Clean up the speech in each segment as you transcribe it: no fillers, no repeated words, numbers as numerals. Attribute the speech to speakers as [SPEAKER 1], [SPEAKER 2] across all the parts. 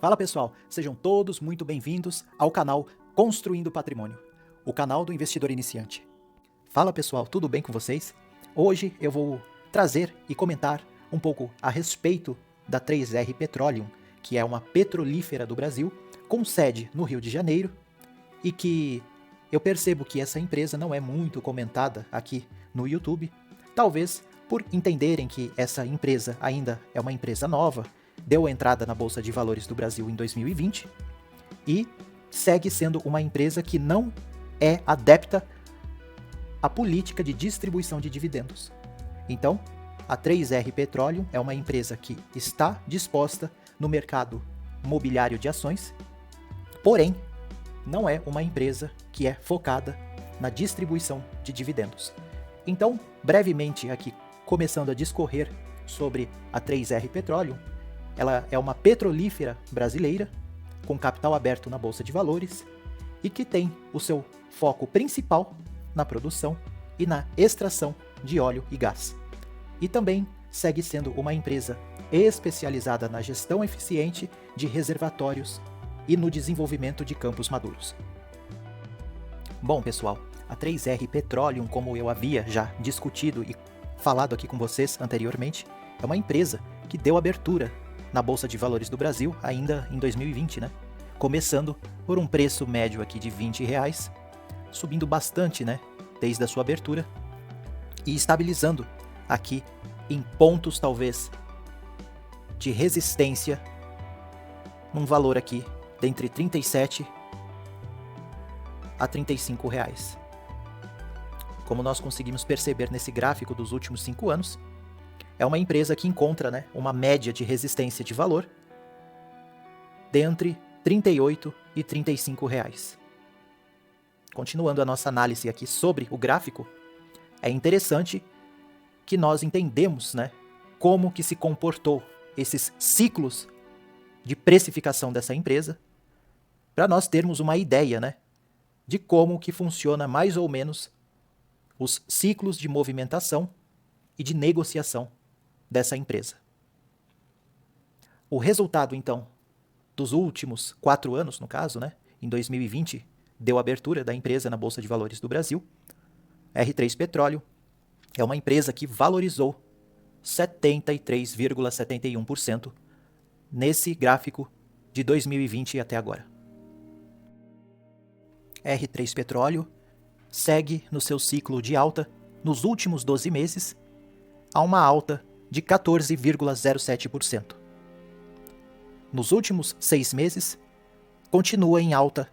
[SPEAKER 1] Fala pessoal, sejam todos muito bem-vindos ao canal Construindo Patrimônio, o canal do investidor iniciante. Fala pessoal, tudo bem com vocês? Hoje eu vou trazer e comentar um pouco a respeito da 3R Petroleum, que é uma petrolífera do Brasil, com sede no Rio de Janeiro, e que eu percebo que essa empresa não é muito comentada aqui no YouTube, talvez por entenderem que essa empresa ainda é uma empresa nova, deu entrada na Bolsa de Valores do Brasil em 2020 e segue sendo uma empresa que não é adepta à política de distribuição de dividendos. Então, a 3R Petroleum é uma empresa que está disposta no mercado mobiliário de ações, porém, não é uma empresa que é focada na distribuição de dividendos. Então, brevemente aqui, começando a discorrer sobre a 3R Petroleum, ela é uma petrolífera brasileira, com capital aberto na Bolsa de Valores, e que tem o seu foco principal na produção e na extração de óleo e gás. E também segue sendo uma empresa especializada na gestão eficiente de reservatórios e no desenvolvimento de campos maduros. Bom, pessoal, a 3R Petroleum, como eu havia já discutido e falado aqui com vocês anteriormente, é uma empresa que deu abertura na Bolsa de Valores do Brasil ainda em 2020, né? Começando por um preço médio aqui de R$20, subindo bastante, né, desde a sua abertura, e estabilizando aqui em pontos talvez de resistência, num valor aqui de entre R$37 a R$35. Como nós conseguimos perceber nesse gráfico dos últimos 5 anos, é uma empresa que encontra, né, uma média de resistência de valor de entre R$38 e R$35. Continuando a nossa análise aqui sobre o gráfico, é interessante que nós entendemos, né, como que se comportou esses ciclos de precificação dessa empresa, para nós termos uma ideia, né, de como que funciona mais ou menos os ciclos de movimentação e de negociação dessa empresa. O resultado, então, dos últimos 4 anos, no caso, né, em 2020, deu abertura da empresa na Bolsa de Valores do Brasil. R3 Petróleo é uma empresa que valorizou 73,71% nesse gráfico de 2020 até agora. R3 Petróleo segue no seu ciclo de alta nos últimos 12 meses a uma alta de 14,07%. Nos últimos 6 meses, continua em alta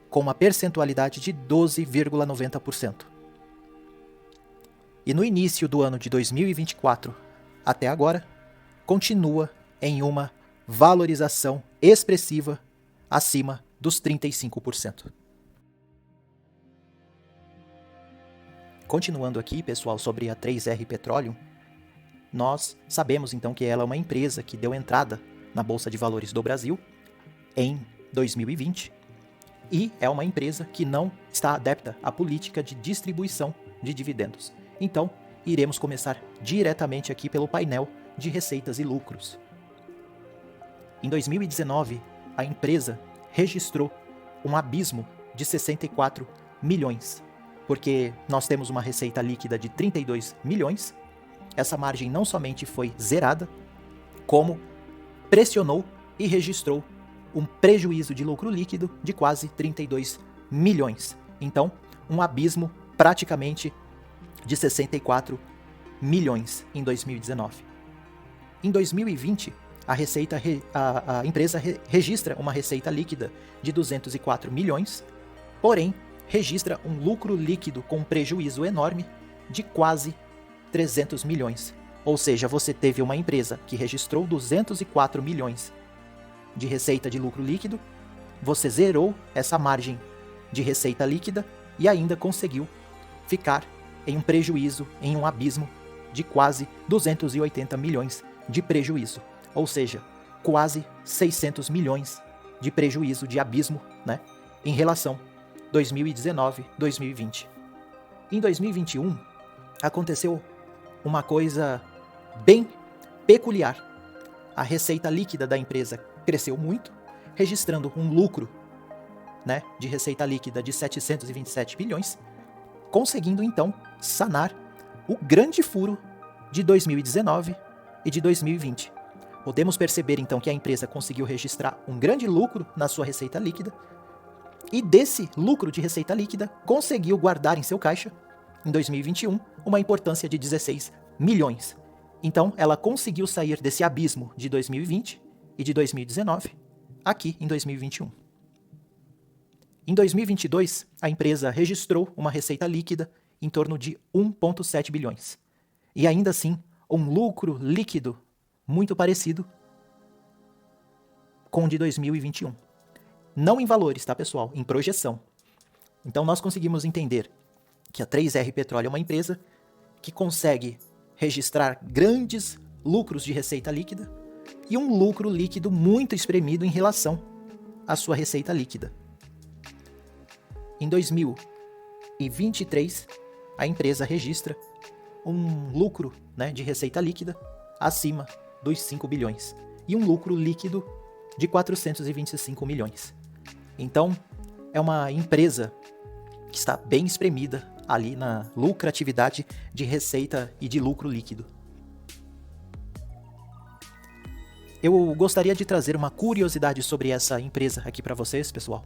[SPEAKER 1] com uma percentualidade de 12,90%. E no início do ano de 2024 até agora, continua em uma valorização expressiva acima dos 35%. Continuando aqui, pessoal, sobre a 3R Petroleum, nós sabemos então que ela é uma empresa que deu entrada na Bolsa de Valores do Brasil em 2020 e é uma empresa que não está adepta à política de distribuição de dividendos. Então, iremos começar diretamente aqui pelo painel de receitas e lucros. Em 2019, a empresa registrou um abismo de 64 milhões, porque nós temos uma receita líquida de 32 milhões, essa margem não somente foi zerada, como pressionou e registrou um prejuízo de lucro líquido de quase 32 milhões. Então, um abismo praticamente de 64 milhões em 2019. Em 2020, a empresa registra uma receita líquida de 204 milhões, porém, registra um lucro líquido com um prejuízo enorme de quase 300 milhões. Ou seja, você teve uma empresa que registrou 204 milhões de receita de lucro líquido, você zerou essa margem de receita líquida e ainda conseguiu ficar em um prejuízo, em um abismo de quase 280 milhões de prejuízo. Ou seja, quase 600 milhões de prejuízo de abismo, né, em relação 2019-2020. Em 2021, aconteceu uma coisa bem peculiar. A receita líquida da empresa cresceu muito, registrando um lucro, né, de receita líquida de 727 bilhões, conseguindo então sanar o grande furo de 2019 e de 2020. Podemos perceber então que a empresa conseguiu registrar um grande lucro na sua receita líquida e desse lucro de receita líquida conseguiu guardar em seu caixa, em 2021, uma importância de 16 milhões. Então ela conseguiu sair desse abismo de 2020 e de 2019 aqui em 2021. Em 2022, a empresa registrou uma receita líquida em torno de 1,7 bilhões. E ainda assim, um lucro líquido muito parecido com o de 2021. Não em valores, tá, pessoal? Em projeção. Então nós conseguimos entender que a 3R Petróleo é uma empresa que consegue registrar grandes lucros de receita líquida e um lucro líquido muito espremido em relação à sua receita líquida. Em 2023, a empresa registra um lucro, né, de receita líquida acima dos 5 bilhões e um lucro líquido de 425 milhões. Então, é uma empresa que está bem espremida ali na lucratividade de receita e de lucro líquido. Eu gostaria de trazer uma curiosidade sobre essa empresa aqui para vocês, pessoal,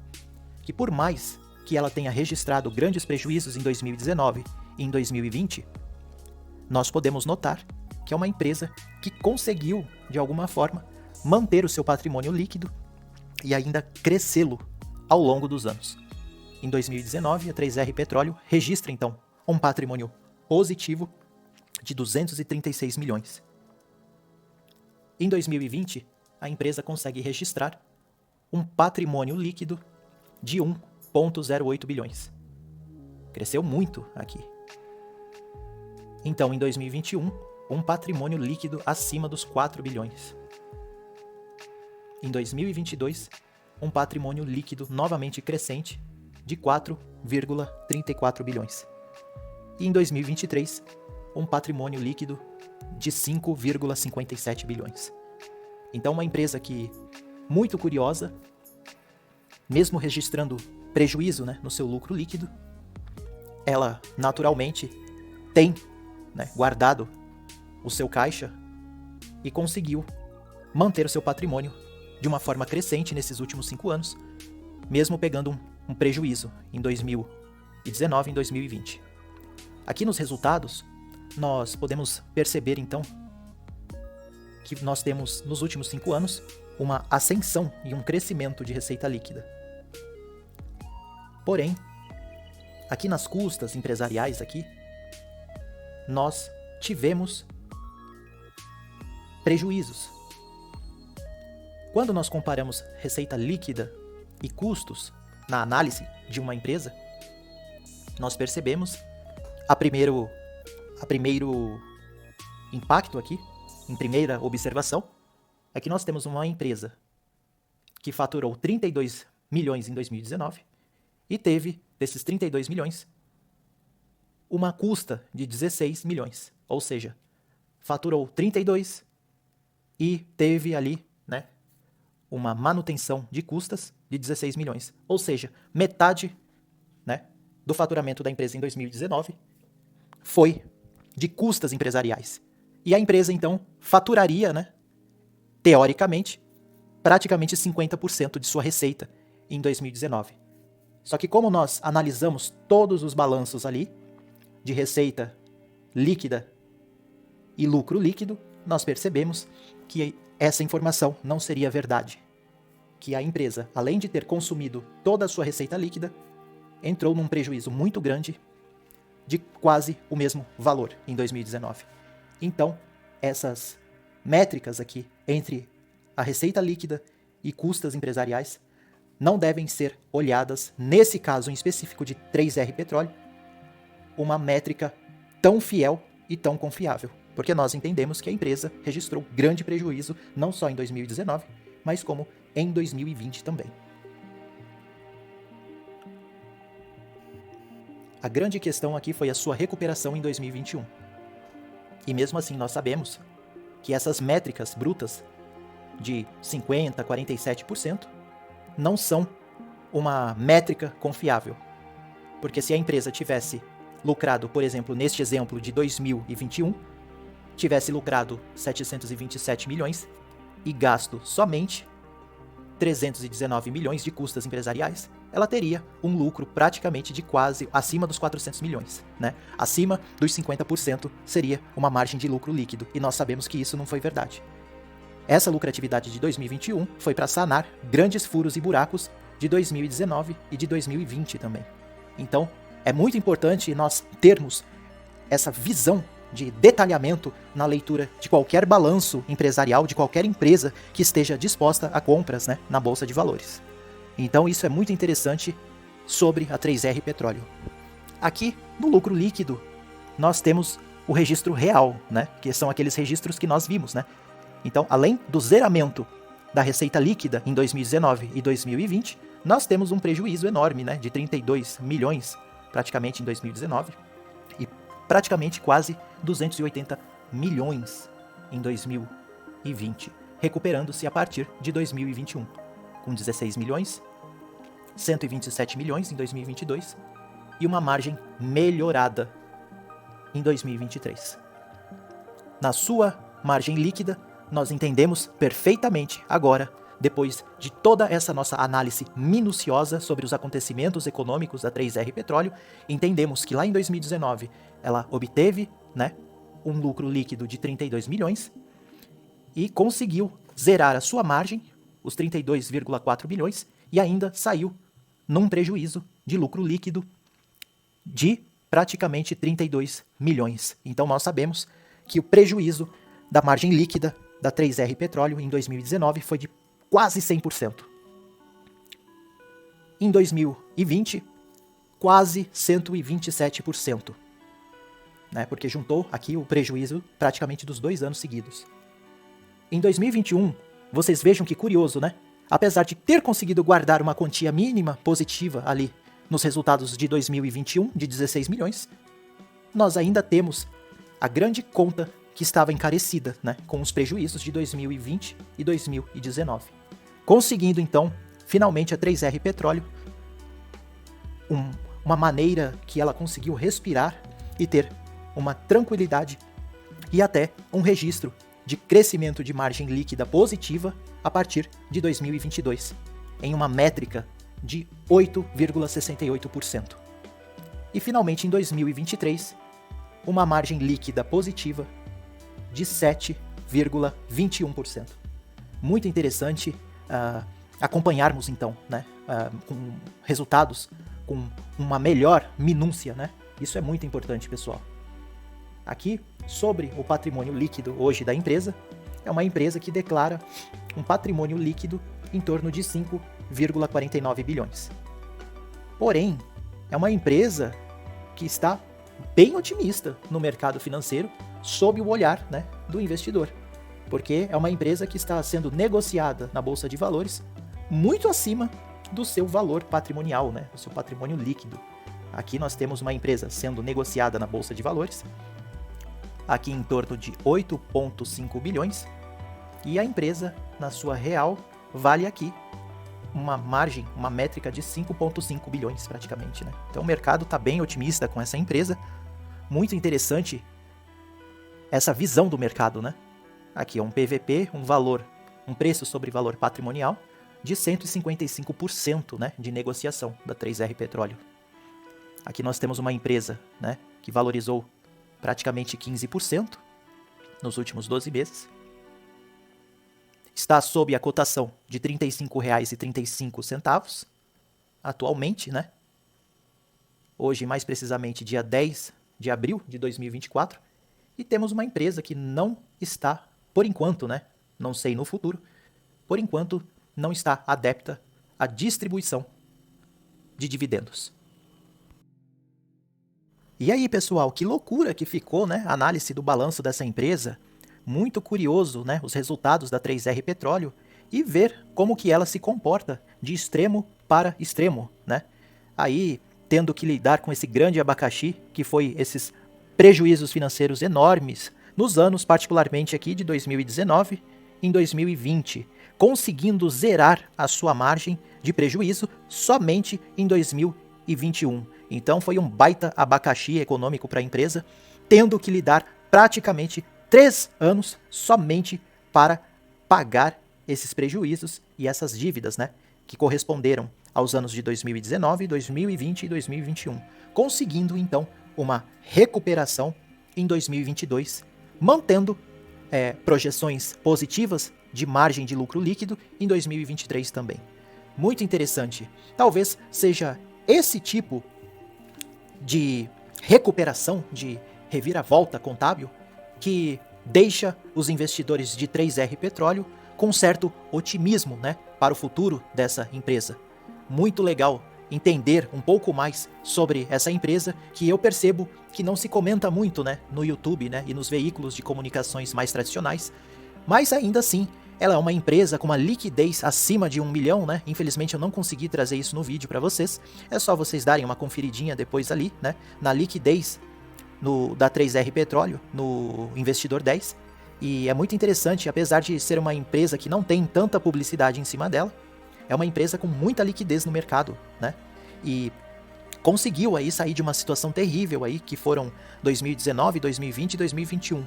[SPEAKER 1] que por mais que ela tenha registrado grandes prejuízos em 2019 e em 2020, nós podemos notar que é uma empresa que conseguiu, de alguma forma, manter o seu patrimônio líquido e ainda crescê-lo ao longo dos anos. Em 2019, a 3R Petróleo registra, então, um patrimônio positivo de 236 milhões. Em 2020, a empresa consegue registrar um patrimônio líquido de 1,08 bilhões. Cresceu muito aqui. Então, em 2021, um patrimônio líquido acima dos 4 bilhões. Em 2022, um patrimônio líquido novamente crescente de 4,34 bilhões. E em 2023, um patrimônio líquido de 5,57 bilhões. Então, uma empresa que, muito curiosa, mesmo registrando prejuízo, né, no seu lucro líquido, ela naturalmente tem, né, guardado o seu caixa e conseguiu manter o seu patrimônio de uma forma crescente nesses últimos 5 anos, mesmo pegando um prejuízo em 2019 e em 2020. Aqui nos resultados, nós podemos perceber então que nós temos nos últimos 5 anos uma ascensão e um crescimento de receita líquida. Porém, aqui nas custas empresariais aqui, nós tivemos prejuízos. Quando nós comparamos receita líquida e custos na análise de uma empresa, nós percebemos a primeiro impacto aqui, em primeira observação, é que nós temos uma empresa que faturou 32 milhões em 2019 e teve, desses 32 milhões, uma custa de 16 milhões. Ou seja, faturou 32 e teve ali, né, uma manutenção de custas de 16 milhões. Ou seja, metade, né, do faturamento da empresa em 2019 foi de custas empresariais. E a empresa, então, faturaria, né, teoricamente, praticamente 50% de sua receita em 2019. Só que como nós analisamos todos os balanços ali, de receita líquida e lucro líquido, nós percebemos que essa informação não seria verdade. Que a empresa, além de ter consumido toda a sua receita líquida, entrou num prejuízo muito grande de quase o mesmo valor em 2019. Então, essas métricas aqui entre a receita líquida e custas empresariais não devem ser olhadas, nesse caso em específico de 3R Petróleo, uma métrica tão fiel e tão confiável, porque nós entendemos que a empresa registrou grande prejuízo não só em 2019, mas como em 2020 também. A grande questão aqui foi a sua recuperação em 2021. E mesmo assim nós sabemos que essas métricas brutas de 50%, 47% não são uma métrica confiável. Porque se a empresa tivesse lucrado, por exemplo, neste exemplo de 2021, tivesse lucrado 727 milhões e gasto somente 319 milhões de custas empresariais, ela teria um lucro praticamente de quase acima dos 400 milhões, né? Acima dos 50% seria uma margem de lucro líquido, e nós sabemos que isso não foi verdade. Essa lucratividade de 2021 foi para sanar grandes furos e buracos de 2019 e de 2020 também. Então, é muito importante nós termos essa visão de detalhamento na leitura de qualquer balanço empresarial, de qualquer empresa que esteja disposta a compras, né, na Bolsa de Valores. Então isso é muito interessante sobre a 3R Petróleo. Aqui, no lucro líquido, nós temos o registro real, né, que são aqueles registros que nós vimos, né? Então, além do zeramento da receita líquida em 2019 e 2020, nós temos um prejuízo enorme, né, de 32 milhões praticamente em 2019 e praticamente quase 280 milhões em 2020, recuperando-se a partir de 2021, com 16 milhões, 127 milhões em 2022 e uma margem melhorada em 2023. Na sua margem líquida, nós entendemos perfeitamente agora, depois de toda essa nossa análise minuciosa sobre os acontecimentos econômicos da 3R Petróleo, entendemos que lá em 2019 ela obteve, né, um lucro líquido de 32 milhões e conseguiu zerar a sua margem, os 32,4 milhões, e ainda saiu num prejuízo de lucro líquido de praticamente 32 milhões. Então nós sabemos que o prejuízo da margem líquida da 3R Petróleo em 2019 foi de quase 100%. Em 2020, quase 127%. Né, porque juntou aqui o prejuízo praticamente dos 2 anos seguidos. Em 2021, vocês vejam que curioso, né? Apesar de ter conseguido guardar uma quantia mínima positiva ali nos resultados de 2021, de 16 milhões, nós ainda temos a grande conta que estava encarecida, né, com os prejuízos de 2020 e 2019. Conseguindo, então, finalmente a 3R Petróleo uma maneira que ela conseguiu respirar e ter uma tranquilidade e até um registro de crescimento de margem líquida positiva a partir de 2022, em uma métrica de 8,68%. E finalmente em 2023, uma margem líquida positiva de 7,21%. Muito interessante acompanharmos então, né, com resultados com uma melhor minúcia, né? Isso é muito importante, pessoal. Aqui, sobre o patrimônio líquido hoje da empresa, é uma empresa que declara um patrimônio líquido em torno de 5,49 bilhões. Porém, é uma empresa que está bem otimista no mercado financeiro sob o olhar, né, do investidor, porque é uma empresa que está sendo negociada na Bolsa de Valores muito acima do seu valor patrimonial, né, do seu patrimônio líquido. Aqui nós temos uma empresa sendo negociada na Bolsa de Valores aqui em torno de 8,5 bilhões, e a empresa, na sua real, vale aqui uma margem, uma métrica de 5,5 bilhões praticamente, né? Então o mercado está bem otimista com essa empresa, muito interessante essa visão do mercado, né? Aqui é um PVP, um preço sobre valor patrimonial de 155%, né, de negociação da 3R Petróleo. Aqui nós temos uma empresa, né, que valorizou praticamente 15% nos últimos 12 meses. Está sob a cotação de R$ 35,35 atualmente, né? Hoje, mais precisamente, dia 10 de abril de 2024. E temos uma empresa que não está, por enquanto, né? Não sei no futuro, por enquanto não está adepta à distribuição de dividendos. E aí, pessoal, que loucura que ficou, né, a análise do balanço dessa empresa. Muito curioso, né, os resultados da 3R Petróleo e ver como que ela se comporta de extremo para extremo, né? Aí, tendo que lidar com esse grande abacaxi, que foi esses prejuízos financeiros enormes nos anos, particularmente aqui de 2019 em 2020, conseguindo zerar a sua margem de prejuízo somente em 2021. Então foi um baita abacaxi econômico para a empresa, tendo que lidar praticamente 3 anos somente para pagar esses prejuízos e essas dívidas, né, que corresponderam aos anos de 2019, 2020 e 2021, conseguindo então uma recuperação em 2022, mantendo projeções positivas de margem de lucro líquido em 2023 também. Muito interessante. Talvez seja esse tipo de recuperação, de reviravolta contábil, que deixa os investidores de 3R Petróleo com certo otimismo, né, para o futuro dessa empresa. Muito legal entender um pouco mais sobre essa empresa, que eu percebo que não se comenta muito, né, no YouTube, né, e nos veículos de comunicações mais tradicionais, mas ainda assim ela é uma empresa com uma liquidez acima de 1 milhão, né? Infelizmente eu não consegui trazer isso no vídeo para vocês. É só vocês darem uma conferidinha depois ali, né, na liquidez da 3R Petróleo, no Investidor 10. E é muito interessante, apesar de ser uma empresa que não tem tanta publicidade em cima dela, é uma empresa com muita liquidez no mercado, né? E conseguiu aí sair de uma situação terrível aí, que foram 2019, 2020 e 2021.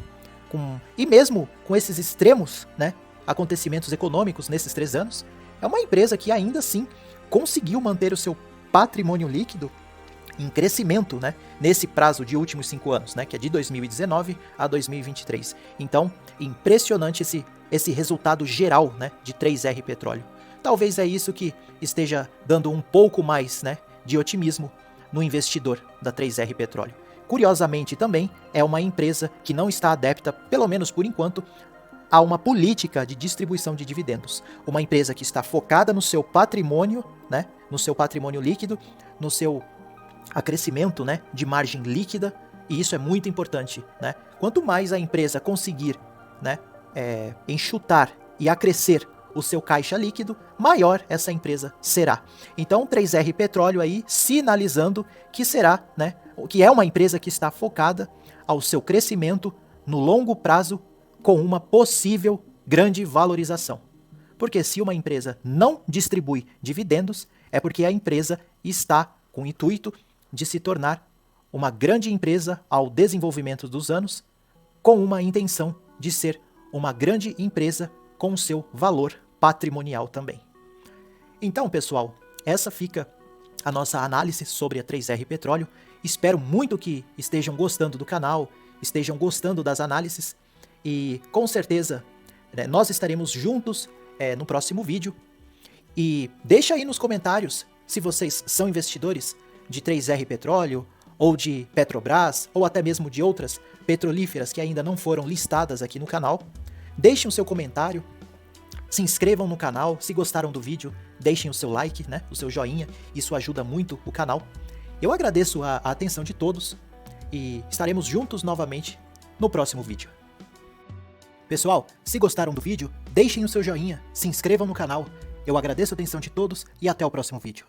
[SPEAKER 1] E mesmo com esses extremos, né, acontecimentos econômicos nesses 3 anos, é uma empresa que ainda assim conseguiu manter o seu patrimônio líquido em crescimento, né, nesse prazo de últimos 5 anos, né, que é de 2019 a 2023. Então, impressionante esse resultado geral, né, de 3R Petróleo. Talvez é isso que esteja dando um pouco mais, né, de otimismo no investidor da 3R Petróleo. Curiosamente também, é uma empresa que não está adepta, pelo menos por enquanto, a uma política de distribuição de dividendos. Uma empresa que está focada no seu patrimônio, né, no seu patrimônio líquido, no seu acrescimento, né, de margem líquida, e isso é muito importante, né? Quanto mais a empresa conseguir, né, enxutar e acrescer o seu caixa líquido, maior essa empresa será. Então, 3R Petróleo aí sinalizando que será, né, que é uma empresa que está focada ao seu crescimento no longo prazo com uma possível grande valorização. Porque se uma empresa não distribui dividendos, é porque a empresa está com o intuito de se tornar uma grande empresa ao desenvolvimento dos anos, com uma intenção de ser uma grande empresa com o seu valor patrimonial também. Então, pessoal, essa fica a nossa análise sobre a 3R Petróleo. Espero muito que estejam gostando do canal, estejam gostando das análises e, com certeza, né, nós estaremos juntos no próximo vídeo. E deixa aí nos comentários se vocês são investidores de 3R Petróleo ou de Petrobras ou até mesmo de outras petrolíferas que ainda não foram listadas aqui no canal. Deixem o seu comentário. Se inscrevam no canal, se gostaram do vídeo, deixem o seu like, né, o seu joinha, isso ajuda muito o canal. Eu agradeço a atenção de todos e estaremos juntos novamente no próximo vídeo. Pessoal, se gostaram do vídeo, deixem o seu joinha, se inscrevam no canal. Eu agradeço a atenção de todos e até o próximo vídeo.